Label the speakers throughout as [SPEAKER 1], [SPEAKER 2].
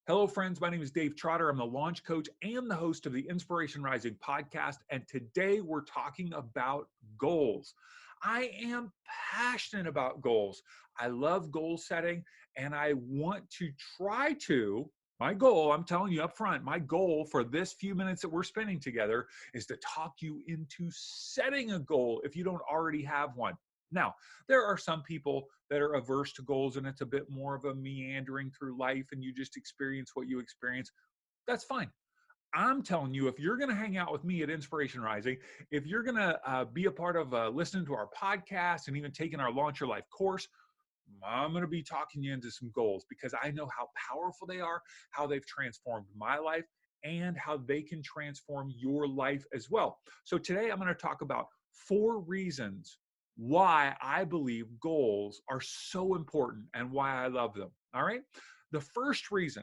[SPEAKER 1] Hello, friends. My name is Dave Trotter. I'm the launch coach and the host of the Inspiration Rising podcast. And today we're talking about goals. I am passionate about goals. I love goal setting and I want to my goal, I'm telling you up front, my goal for this few minutes that we're spending together is to talk you into setting a goal if you don't already have one. Now, there are some people that are averse to goals and it's a bit more of a meandering through life and you just experience what you experience. That's fine. I'm telling you, if you're going to hang out with me at Inspiration Rising, if you're going to be a part of listening to our podcast and even taking our Launch Your Life course, I'm going to be talking you into some goals because I know how powerful they are, how they've transformed my life, and how they can transform your life as well. So today I'm going to talk about 4 reasons why I believe goals are so important and why I love them. All right. The first reason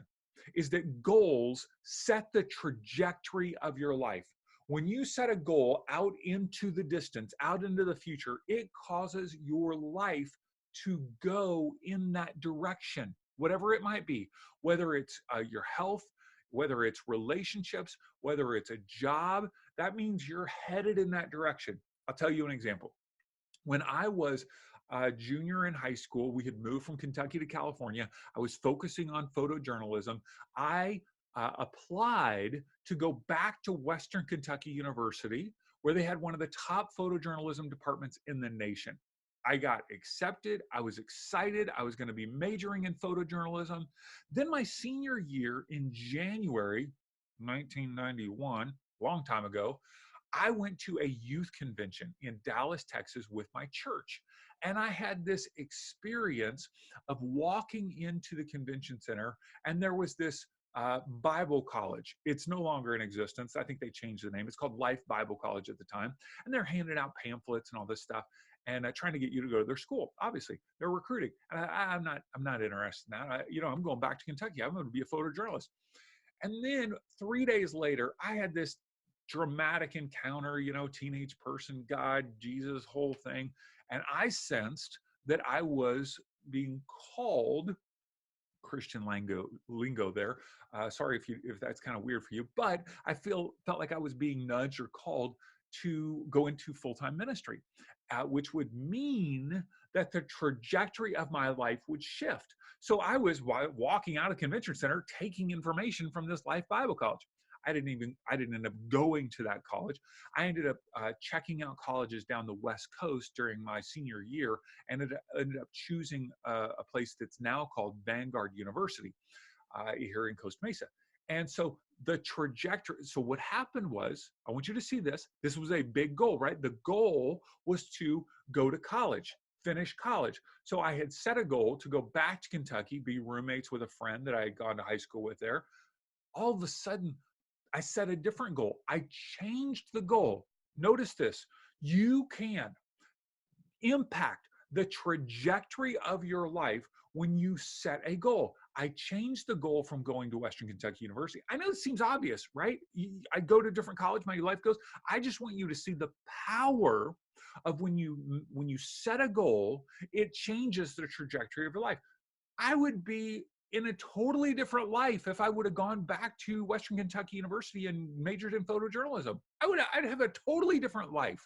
[SPEAKER 1] is that goals set the trajectory of your life. When you set a goal out into the distance, out into the future, it causes your life to go in that direction, whatever it might be, whether it's your health, whether it's relationships, whether it's a job, that means you're headed in that direction. I'll tell you an example. When I was a junior in high school, we had moved from Kentucky to California. I was focusing on photojournalism. I applied to go back to Western Kentucky University, where they had one of the top photojournalism departments in the nation. I got accepted. I was excited. I was going to be majoring in photojournalism. Then my senior year in January 1991, long time ago, I went to a youth convention in Dallas, Texas with my church. And I had this experience of walking into the convention center, and there was this Bible college. It's no longer in existence. I think they changed the name. It's called Life Bible College at the time. And they're handing out pamphlets and all this stuff and trying to get you to go to their school. Obviously, they're recruiting. And I'm not interested in that. I'm going back to Kentucky. I'm going to be a photojournalist. And then 3 days later, I had this dramatic encounter, teenage person, God, Jesus, whole thing. And I sensed that I was being called, Christian lingo there. Sorry if that's kind of weird for you, but I felt like I was being nudged or called to go into full-time ministry, which would mean that the trajectory of my life would shift. So I was walking out of convention center, taking information from this Life Bible College. I didn't end up going to that college. I ended up checking out colleges down the West Coast during my senior year and ended up choosing a place that's now called Vanguard University here in Costa Mesa. And so the trajectory, so what happened was, I want you to see this. This was a big goal, right? The goal was to go to college, finish college. So I had set a goal to go back to Kentucky, be roommates with a friend that I had gone to high school with there. All of a sudden, I set a different goal. I changed the goal. Notice this. You can impact the trajectory of your life when you set a goal. I changed the goal from going to Western Kentucky University. I know it seems obvious, right? I go to a different college, my life goes. I just want you to see the power of when you set a goal, it changes the trajectory of your life. I would be in a totally different life if I would have gone back to Western Kentucky University and majored in photojournalism. I'd have a totally different life.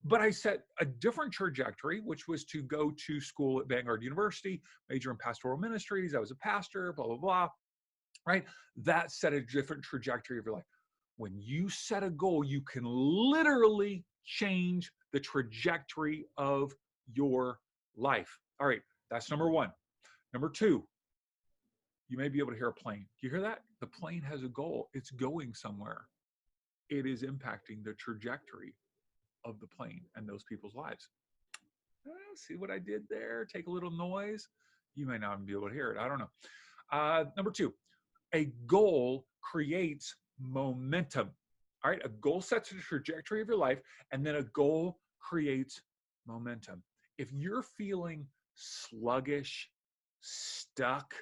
[SPEAKER 1] But I set a different trajectory, which was to go to school at Vanguard University, major in pastoral ministries. I was a pastor, blah, blah, blah, right? That set a different trajectory of your life. When you set a goal, you can literally change the trajectory of your life. All right, that's number 1. Number 2, you may be able to hear a plane. Do you hear that? The plane has a goal. It's going somewhere. It is impacting the trajectory of the plane and those people's lives. See what I did there? Take a little noise. You may not be able to hear it. I don't know. Number 2, a goal creates momentum. All right, a goal sets the trajectory of your life, and then a goal creates momentum. If you're feeling sluggish, stuck,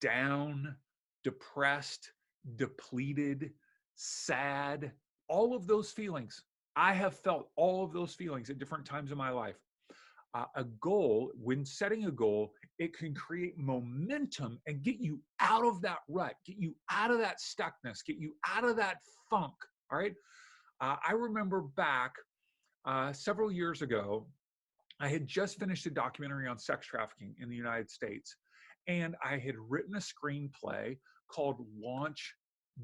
[SPEAKER 1] down, depressed, depleted, sad, all of those feelings. I have felt all of those feelings at different times in my life. A goal, when setting a goal, it can create momentum and get you out of that rut, get you out of that stuckness, get you out of that funk. All right. I remember back several years ago, I had just finished a documentary on sex trafficking in the United States, and I had written a screenplay called Launch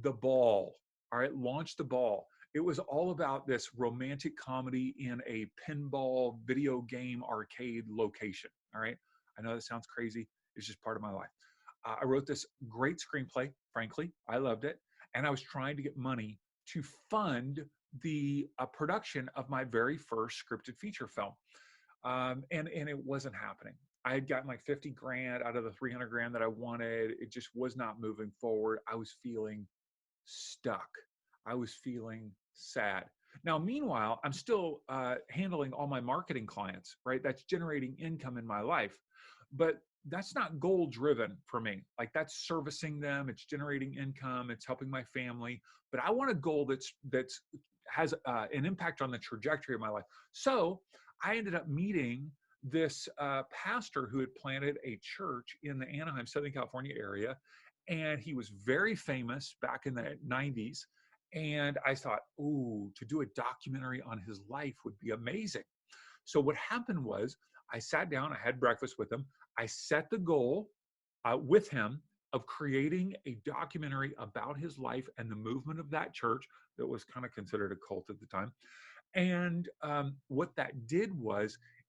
[SPEAKER 1] the Ball. All right, Launch the Ball. It was all about this romantic comedy in a pinball video game arcade location. All right, I know that sounds crazy. It's just part of my life. I wrote this great screenplay. Frankly, I loved it, and I was trying to get money to fund the production of my very first scripted feature film. And it wasn't happening. I had gotten like 50 grand out of the 300 grand that I wanted. It just was not moving forward. I was feeling stuck. I was feeling sad. Now, meanwhile, I'm still handling all my marketing clients, right? That's generating income in my life, but that's not goal driven for me. Like, that's servicing them. It's generating income. It's helping my family. But I want a goal that's has an impact on the trajectory of my life. So I ended up meeting this pastor who had planted a church in the Anaheim, Southern California area. And he was very famous back in the 90s. And I thought, ooh, to do a documentary on his life would be amazing. So what happened was I sat down, I had breakfast with him. I set the goal with him of creating a documentary about his life and the movement of that church that was kind of considered a cult at the time. And what that did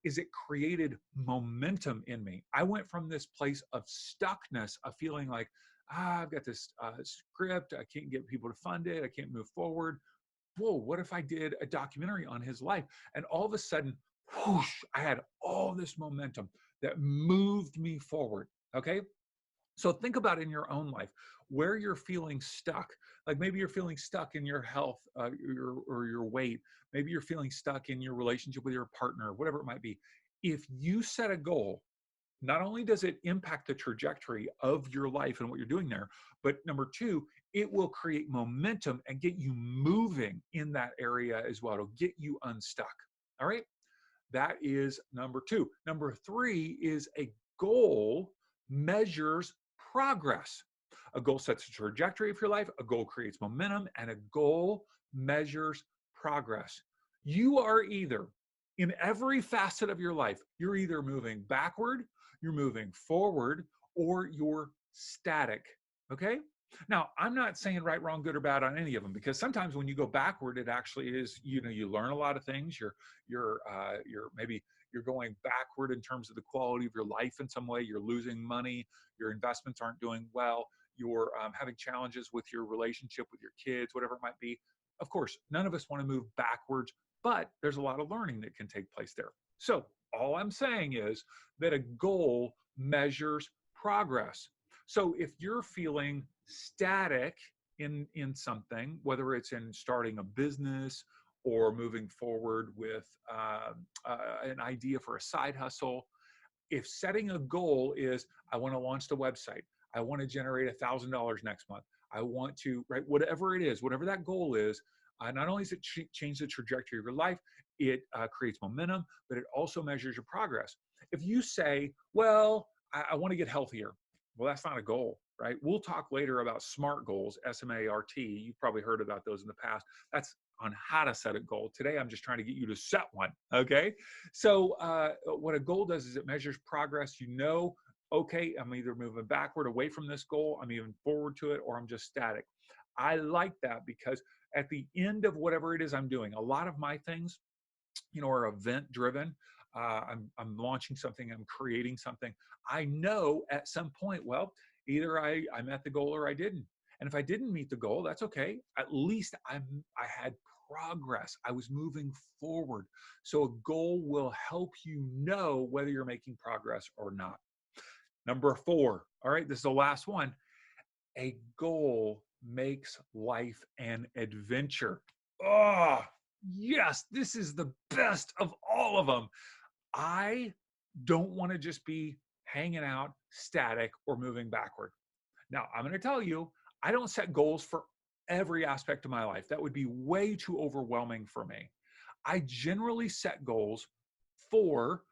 [SPEAKER 1] is it created momentum in me. I went from this place of stuckness, of feeling like, I've got this script, I can't get people to fund it, I can't move forward. Whoa, what if I did a documentary on his life? And all of a sudden, whoosh, I had all this momentum that moved me forward. Okay. So think about in your own life where you're feeling stuck. Like maybe you're feeling stuck in your health or your weight. Maybe you're feeling stuck in your relationship with your partner, whatever it might be. If you set a goal, not only does it impact the trajectory of your life and what you're doing there, but number two, it will create momentum and get you moving in that area as well. It'll get you unstuck. All right. That is number two. Number three is a goal measures progress. A goal sets a trajectory of your life, a goal creates momentum, and a goal measures progress. You are either, in every facet of your life, you're either moving backward, you're moving forward, or you're static. Okay? Now, I'm not saying right, wrong, good, or bad on any of them, because sometimes when you go backward, it actually is, you learn a lot of things. Maybe you're going backward in terms of the quality of your life in some way. You're losing money. Your investments aren't doing well. You're having challenges with your relationship with your kids, whatever it might be. Of course, none of us want to move backwards, but there's a lot of learning that can take place there. So all I'm saying is that a goal measures progress. So if you're feeling static in something, whether it's in starting a business or moving forward with an idea for a side hustle, if setting a goal is, I want to launch the website, I want to generate $1,000 next month, I want to, right, whatever it is, whatever that goal is, not only does it change the trajectory of your life, it creates momentum, but it also measures your progress. If you say, well, I want to get healthier, well, that's not a goal, right? We'll talk later about SMART goals, S-M-A-R-T. You've probably heard about those in the past. That's on how to set a goal. Today, I'm just trying to get you to set one, okay? So what a goal does is it measures progress. You know, okay, I'm either moving backward away from this goal, I'm moving forward to it, or I'm just static. I like that because at the end of whatever it is I'm doing, a lot of my things, are event driven. I'm launching something, I'm creating something. I know at some point, well, either I met the goal or I didn't. And if I didn't meet the goal, that's okay. At least I had progress. I was moving forward. So a goal will help you know whether you're making progress or not. Number 4. All right, this is the last one. A goal makes life an adventure. Oh, yes, this is the best of all of them. I don't want to just be hanging out, static, or moving backward. Now, I'm going to tell you, I don't set goals for every aspect of my life. That would be way too overwhelming for me. I generally set goals for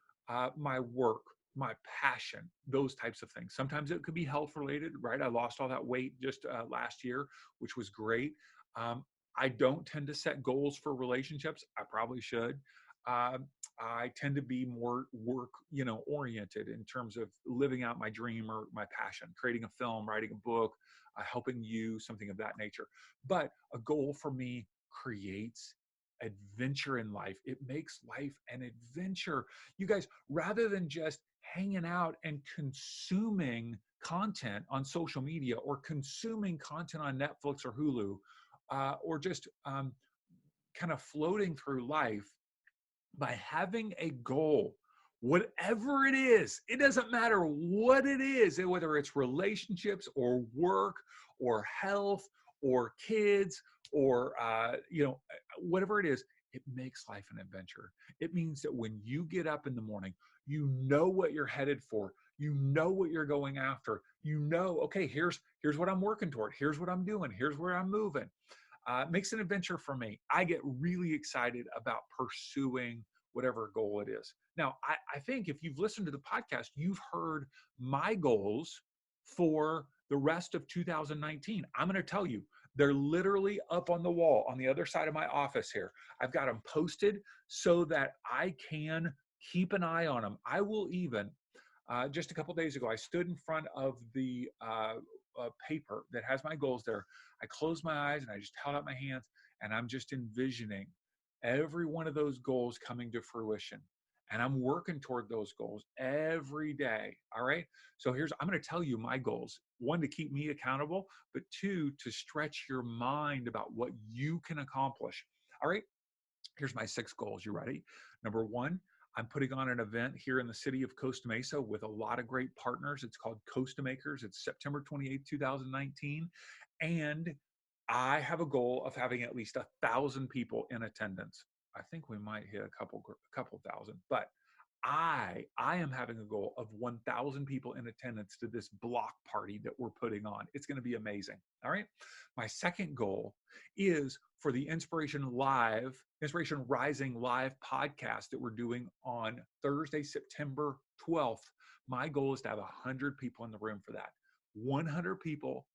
[SPEAKER 1] my work, my passion, those types of things. Sometimes it could be health related, right? I lost all that weight just last year, which was great. Um, I don't tend to set goals for relationships. I probably should. Um, I tend to be more work, oriented in terms of living out my dream or my passion, creating a film, writing a book, helping you, something of that nature. But a goal for me creates adventure in life. It makes life an adventure. You guys, rather than just hanging out and consuming content on social media or consuming content on Netflix or Hulu, or just kind of floating through life, by having a goal, whatever it doesn't matter what it is, whether it's relationships or work or health or kids or, whatever it is, it makes life an adventure. It means that when you get up in the morning, you know what you're headed for. You know what you're going after. You know, okay, here's what I'm working toward. Here's what I'm doing. Here's where I'm moving. Makes an adventure for me. I get really excited about pursuing whatever goal it is. Now, I think if you've listened to the podcast, you've heard my goals for the rest of 2019. I'm going to tell you, they're literally up on the wall on the other side of my office here. I've got them posted so that I can keep an eye on them. I will even, just a couple days ago, I stood in front of the paper that has my goals there. I closed my eyes and I just held out my hands, and I'm just envisioning every one of those goals coming to fruition. And I'm working toward those goals every day. All right. So I'm going to tell you my goals: one, to keep me accountable, but two, to stretch your mind about what you can accomplish. All right. Here's my 6 goals. You ready? Number 1, I'm putting on an event here in the city of Costa Mesa with a lot of great partners. It's called Costa Makers. It's September 28th, 2019. And I have a goal of having at least 1,000 people in attendance. I think we might hit a couple thousand, but I am having a goal of 1,000 people in attendance to this block party that we're putting on. It's going to be amazing. All right. My second goal is for the Inspiration Rising Live podcast that we're doing on Thursday, September 12th. My goal is to have 100 people in the room for that. 100 people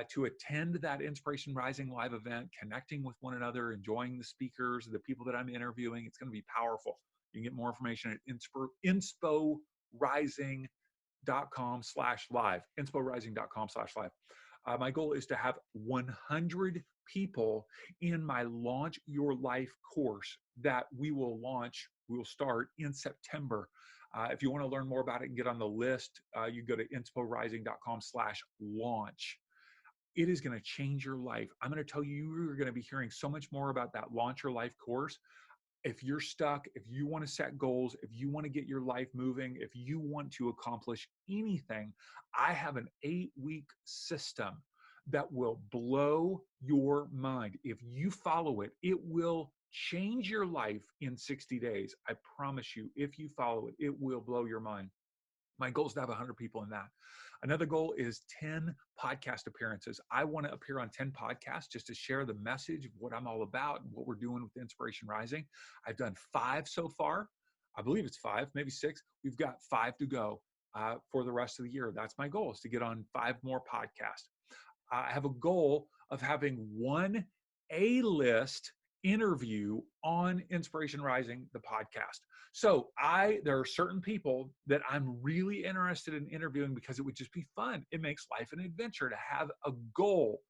[SPEAKER 1] to attend that Inspiration Rising Live event, connecting with one another, enjoying the speakers, the people that I'm interviewing. It's going to be powerful. You can get more information at insporising.com/live, insporising.com/live. My goal is to have 100 people in my Launch Your Life course that we will start in September. If you want to learn more about it and get on the list, you go to insporising.com/launch. It is going to change your life. I'm going to tell you, you're going to be hearing so much more about that Launch Your Life course. If you're stuck, if you want to set goals, if you want to get your life moving, if you want to accomplish anything, I have an 8-week system that will blow your mind. If you follow it, it will change your life in 60 days. I promise you, if you follow it, it will blow your mind. My goal is to have 100 people in that. Another goal is 10 podcast appearances. I want to appear on 10 podcasts just to share the message of what I'm all about and what we're doing with Inspiration Rising. I've done 5 so far. I believe it's 5, maybe 6. We've got 5 to go for the rest of the year. That's my goal, is to get on 5 more podcasts. I have a goal of having 1 A-list interview on Inspiration Rising, the podcast. So there are certain people that I'm really interested in interviewing because it would just be fun. It makes life an adventure to have a goal.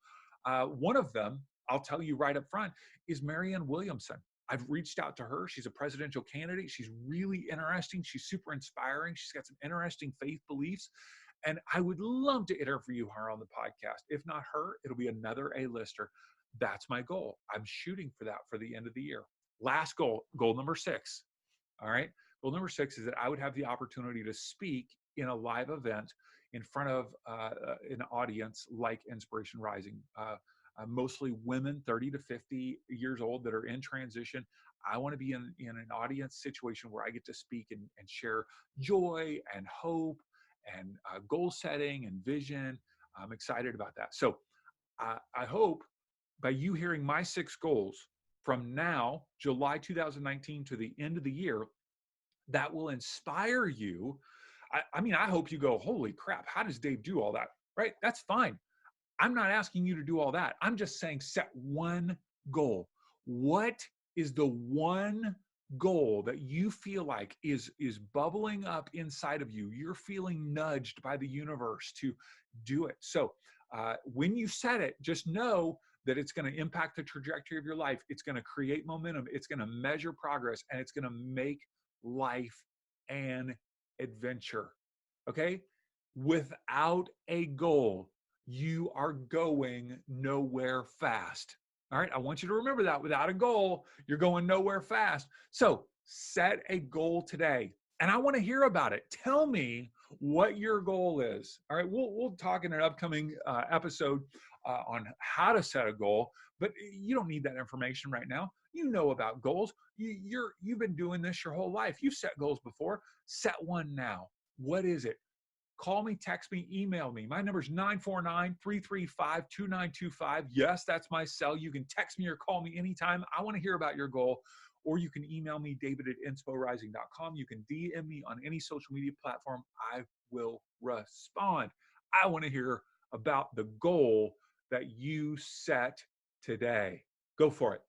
[SPEAKER 1] One of them, I'll tell you right up front, is Marianne Williamson. I've reached out to her. She's a presidential candidate. She's really interesting. She's super inspiring. She's got some interesting faith beliefs. And I would love to interview her on the podcast. If not her, it'll be another A-lister. That's my goal. I'm shooting for that for the end of the year. Last goal number 6. All right. Goal number 6 is that I would have the opportunity to speak in a live event in front of an audience like Inspiration Rising, mostly women 30 to 50 years old that are in transition. I want to be in an audience situation where I get to speak and share joy and hope and goal setting and vision. I'm excited about that. So I hope by you hearing my 6 goals from now, July 2019, to the end of the year, that will inspire you. I mean, I hope you go, holy crap, how does Dave do all that? Right? That's fine. I'm not asking you to do all that. I'm just saying set one goal. What is the one goal that you feel like is bubbling up inside of you? You're feeling nudged by the universe to do it. So when you set it, just know that it's going to impact the trajectory of your life. It's going to create momentum. It's going to measure progress, and it's going to make life an adventure. Okay? Without a goal, you are going nowhere fast. All right. I want you to remember that without a goal, you're going nowhere fast. So set a goal today. And I want to hear about it. Tell me what your goal is. All right. We'll talk in an upcoming episode on how to set a goal, but you don't need that information right now. You know about goals. You've been doing this your whole life. You've set goals before. Set one now. What is it? Call me, text me, email me. My number is 949-335-2925. Yes, that's my cell. You can text me or call me anytime. I want to hear about your goal. Or you can email me, david@insporising.com. You can DM me on any social media platform. I will respond. I want to hear about the goal that you set today. Go for it.